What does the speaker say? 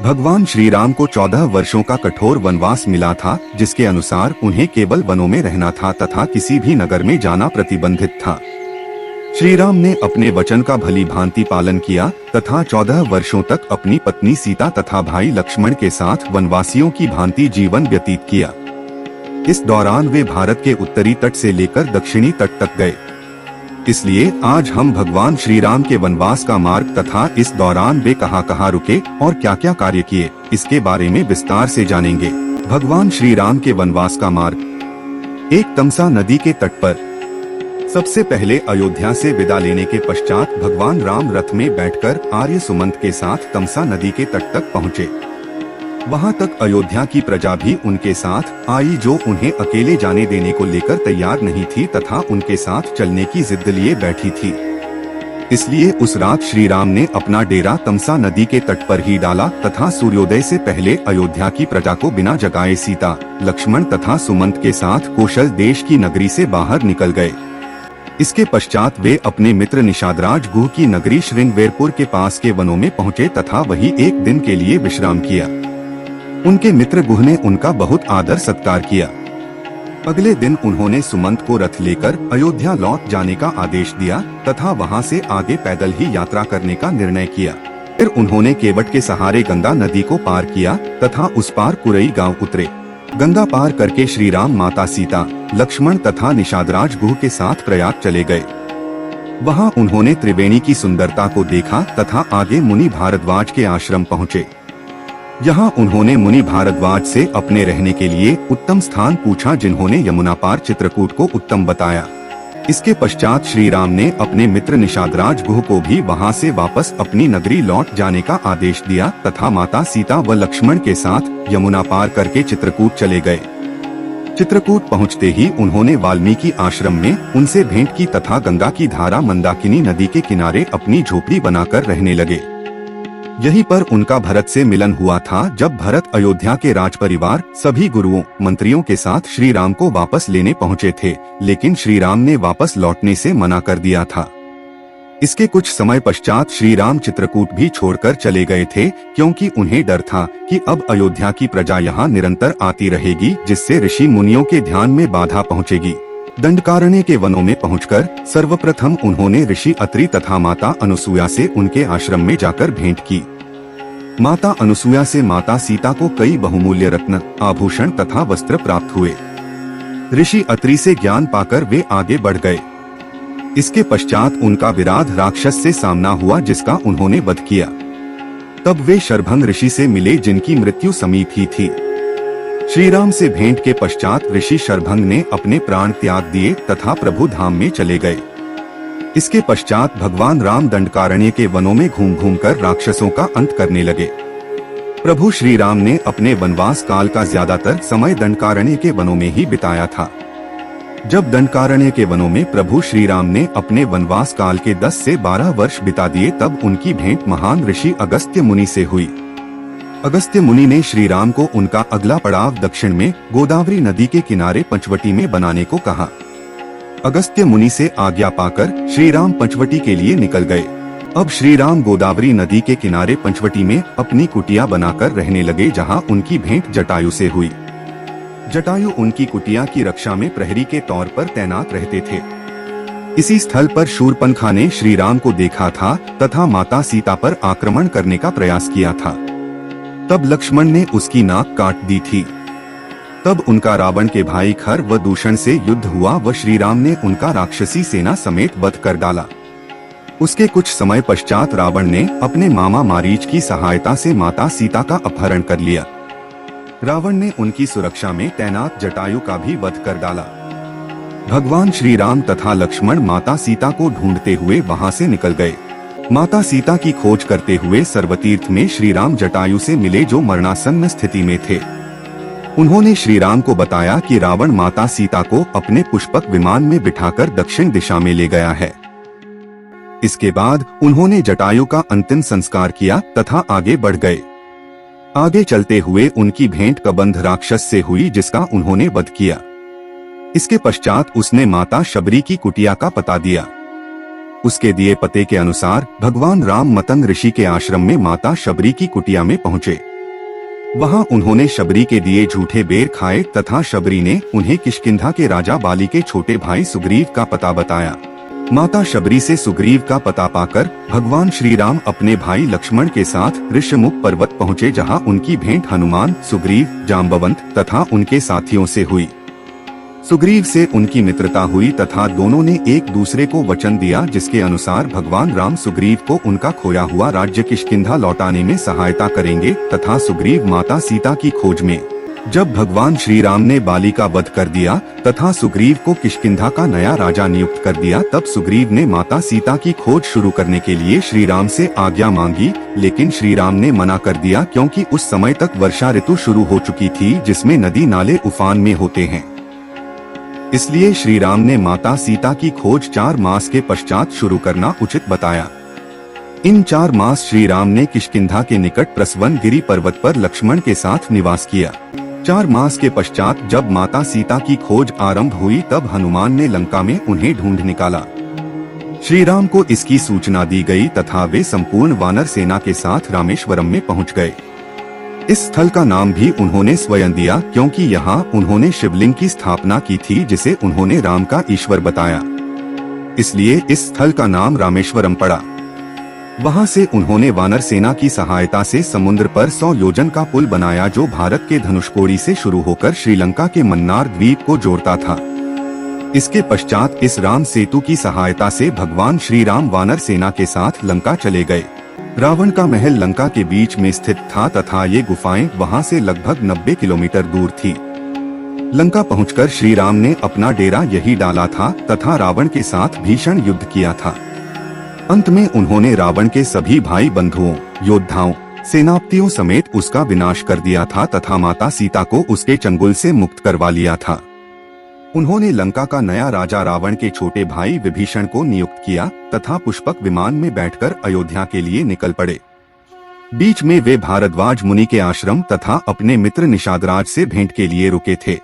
भगवान श्री राम को 14 वर्षों का कठोर वनवास मिला था, जिसके अनुसार उन्हें केवल वनों में रहना था तथा किसी भी नगर में जाना प्रतिबंधित था। श्री राम ने अपने वचन का भली भांति पालन किया तथा 14 वर्षों तक अपनी पत्नी सीता तथा भाई लक्ष्मण के साथ वनवासियों की भांति जीवन व्यतीत किया। इस दौरान वे भारत के उत्तरी तट से लेकर दक्षिणी तट तक गए। इसलिए आज हम भगवान श्री राम के वनवास का मार्ग तथा इस दौरान वे कहाँ रुके और क्या क्या कार्य किए, इसके बारे में विस्तार से जानेंगे। भगवान श्री राम के वनवास का मार्ग। एक तमसा नदी के तट पर। सबसे पहले अयोध्या से विदा लेने के पश्चात भगवान राम रथ में बैठकर आर्य सुमंत के साथ तमसा नदी के तट तक पहुँचे। वहां तक अयोध्या की प्रजा भी उनके साथ आई, जो उन्हें अकेले जाने देने को लेकर तैयार नहीं थी तथा उनके साथ चलने की जिद लिए बैठी थी। इसलिए उस रात श्री राम ने अपना डेरा तमसा नदी के तट पर ही डाला तथा सूर्योदय से पहले अयोध्या की प्रजा को बिना जगाए सीता, लक्ष्मण तथा सुमंत के साथ कौशल देश की नगरी से बाहर निकल गए। इसके पश्चात वे अपने मित्र निषादराज गुह की नगरी श्रृंगवेरपुर के पास के वनों में पहुँचे तथा वही एक दिन के लिए विश्राम किया। उनके मित्र गुह ने उनका बहुत आदर सत्कार किया। अगले दिन उन्होंने सुमंत को रथ लेकर अयोध्या लौट जाने का आदेश दिया तथा वहां से आगे पैदल ही यात्रा करने का निर्णय किया। फिर उन्होंने केवट के सहारे गंगा नदी को पार किया तथा उस पार कुरई गांव उतरे। गंगा पार करके श्री राम माता सीता, लक्ष्मण तथा निषादराज गुह के साथ प्रयाग चले गए। वहां उन्होंने त्रिवेणी की सुंदरता को देखा तथा आगे मुनि भारद्वाज के आश्रम पहुँचे। यहाँ उन्होंने मुनि भारद्वाज से अपने रहने के लिए उत्तम स्थान पूछा, जिन्होंने यमुना पार चित्रकूट को उत्तम बताया। इसके पश्चात श्री राम ने अपने मित्र निषादराज गुह को भी वहाँ से वापस अपनी नगरी लौट जाने का आदेश दिया तथा माता सीता व लक्ष्मण के साथ यमुना पार करके चित्रकूट चले गए। चित्रकूट पहुँचते ही उन्होंने वाल्मीकि आश्रम में उनसे भेंट की तथा गंगा की धारा मंदाकिनी नदी के किनारे अपनी झोपड़ी बनाकर रहने लगे। यहीं पर उनका भरत से मिलन हुआ था, जब भरत अयोध्या के राजपरिवार सभी गुरुओं मंत्रियों के साथ श्री राम को वापस लेने पहुंचे थे, लेकिन श्री राम ने वापस लौटने से मना कर दिया था। इसके कुछ समय पश्चात श्री राम चित्रकूट भी छोड़कर चले गए थे, क्योंकि उन्हें डर था कि अब अयोध्या की प्रजा यहाँ निरंतर आती रहेगी, जिससे ऋषि मुनियों के ध्यान में बाधा पहुँचेगी। दंडकारण्य के वनों में पहुंचकर सर्वप्रथम उन्होंने ऋषि अत्रि तथा माता अनुसुया से उनके आश्रम में जाकर भेंट की। माता अनुसुया से माता सीता को कई बहुमूल्य रत्न, आभूषण तथा वस्त्र प्राप्त हुए। ऋषि अत्रि से ज्ञान पाकर वे आगे बढ़ गए। इसके पश्चात उनका विराध राक्षस से सामना हुआ, जिसका उन्होंने वध किया। तब वे शरभंग ऋषि से मिले, जिनकी मृत्यु समीप ही थी। श्री राम से भेंट के पश्चात ऋषि शरभंग ने अपने प्राण त्याग दिए तथा प्रभु धाम में चले गए। इसके पश्चात भगवान राम दंडकारण्य के वनों में घूम घूम कर राक्षसों का अंत करने लगे। प्रभु श्री राम ने अपने वनवास काल का ज्यादातर समय दंडकारण्य के वनों में ही बिताया था। जब दंडकारण्य के वनों में प्रभु श्री राम ने अपने वनवास काल के 10 से 12 वर्ष बिता दिए, तब उनकी भेंट महान ऋषि अगस्त्य मुनि से हुई। अगस्त्य मुनि ने श्री राम को उनका अगला पड़ाव दक्षिण में गोदावरी नदी के किनारे पंचवटी में बनाने को कहा। अगस्त्य मुनि से आज्ञा पाकर श्री राम पंचवटी के लिए निकल गए। अब श्री राम गोदावरी नदी के किनारे पंचवटी में अपनी कुटिया बनाकर रहने लगे, जहां उनकी भेंट जटायु से हुई। जटायु उनकी कुटिया की रक्षा में प्रहरी के तौर पर तैनात रहते थे। इसी स्थल पर शूरपनखा ने श्री राम को देखा था तथा माता सीता पर आक्रमण करने का प्रयास किया था। तब लक्ष्मण ने उसकी नाक काट दी थी। तब उनका रावण के भाई खर व दूषण से युद्ध हुआ व श्री राम ने उनका राक्षसी सेना समेत वध कर डाला। उसके कुछ समय पश्चात रावण ने अपने मामा मारीच की सहायता से माता सीता का अपहरण कर लिया। रावण ने उनकी सुरक्षा में तैनात जटायु का भी वध कर डाला। भगवान श्री राम तथा लक्ष्मण माता सीता को ढूंढते हुए वहां से निकल गए। माता सीता की खोज करते हुए सर्वतीर्थ में श्री राम जटायु से मिले, जो मरणासन्न स्थिति में थे। उन्होंने श्री राम को बताया कि रावण माता सीता को अपने पुष्पक विमान में बिठाकर दक्षिण दिशा में ले गया है। इसके बाद उन्होंने जटायु का अंतिम संस्कार किया तथा आगे बढ़ गए। आगे चलते हुए उनकी भेंट कबंध राक्षस से हुई, जिसका उन्होंने वध किया। इसके पश्चात उसने माता शबरी की कुटिया का पता दिया। उसके दिए पते के अनुसार भगवान राम मतंग ऋषि के आश्रम में माता शबरी की कुटिया में पहुँचे। वहां उन्होंने शबरी के दिए झूठे बेर खाए तथा शबरी ने उन्हें किष्किंधा के राजा बाली के छोटे भाई सुग्रीव का पता बताया। माता शबरी से सुग्रीव का पता पाकर भगवान श्री राम अपने भाई लक्ष्मण के साथ ऋषमुख पर्वत पहुँचे, जहां उनकी भेंट हनुमान, सुग्रीव, जाम्बवंत तथा उनके साथियों से हुई। सुग्रीव से उनकी मित्रता हुई तथा दोनों ने एक दूसरे को वचन दिया, जिसके अनुसार भगवान राम सुग्रीव को उनका खोया हुआ राज्य किष्किंधा लौटाने में सहायता करेंगे तथा सुग्रीव माता सीता की खोज में। जब भगवान श्री राम ने बाली का वध कर दिया तथा सुग्रीव को किष्किंधा का नया राजा नियुक्त कर दिया, तब सुग्रीव ने माता सीता की खोज शुरू करने के लिए श्री राम से आज्ञा मांगी, लेकिन श्री राम ने मना कर दिया क्योंकि उस समय तक वर्षा ऋतु शुरू हो चुकी थी, जिसमें नदी नाले उफान में होते हैं। इसलिए श्री राम ने माता सीता की खोज 4 मास के पश्चात शुरू करना उचित बताया। इन 4 मास श्री राम ने किष्किंधा के निकट प्रसवन गिरी पर्वत पर लक्ष्मण के साथ निवास किया। 4 मास के पश्चात जब माता सीता की खोज आरंभ हुई, तब हनुमान ने लंका में उन्हें ढूंढ निकाला। श्री राम को इसकी सूचना दी गई तथा वे संपूर्ण वानर सेना के साथ रामेश्वरम में पहुंच गए। इस स्थल का नाम भी उन्होंने स्वयं दिया क्योंकि यहाँ उन्होंने शिवलिंग की स्थापना की थी, जिसे उन्होंने राम का ईश्वर बताया। इसलिए इस स्थल का नाम रामेश्वरम पड़ा। वहां से उन्होंने वानर सेना की सहायता से समुद्र पर 100 योजन का पुल बनाया, जो भारत के धनुषकोडी से शुरू होकर श्रीलंका के मन्नार द्वीप को जोड़ता था। इसके पश्चात इस राम सेतु की सहायता से भगवान श्री राम वानर सेना के साथ लंका चले गए। रावण का महल लंका के बीच में स्थित था तथा ये गुफाएं वहां से लगभग 90 किलोमीटर दूर थी। लंका पहुंचकर श्री राम ने अपना डेरा यही डाला था तथा रावण के साथ भीषण युद्ध किया था। अंत में उन्होंने रावण के सभी भाई बंधुओं, योद्धाओं, सेनापतियों समेत उसका विनाश कर दिया था तथा माता सीता को उसके चंगुल से मुक्त करवा लिया था। उन्होंने लंका का नया राजा रावण के छोटे भाई विभीषण को नियुक्त किया तथा पुष्पक विमान में बैठकर अयोध्या के लिए निकल पड़े। बीच में वे भारद्वाज मुनि के आश्रम तथा अपने मित्र निषादराज से भेंट के लिए रुके थे।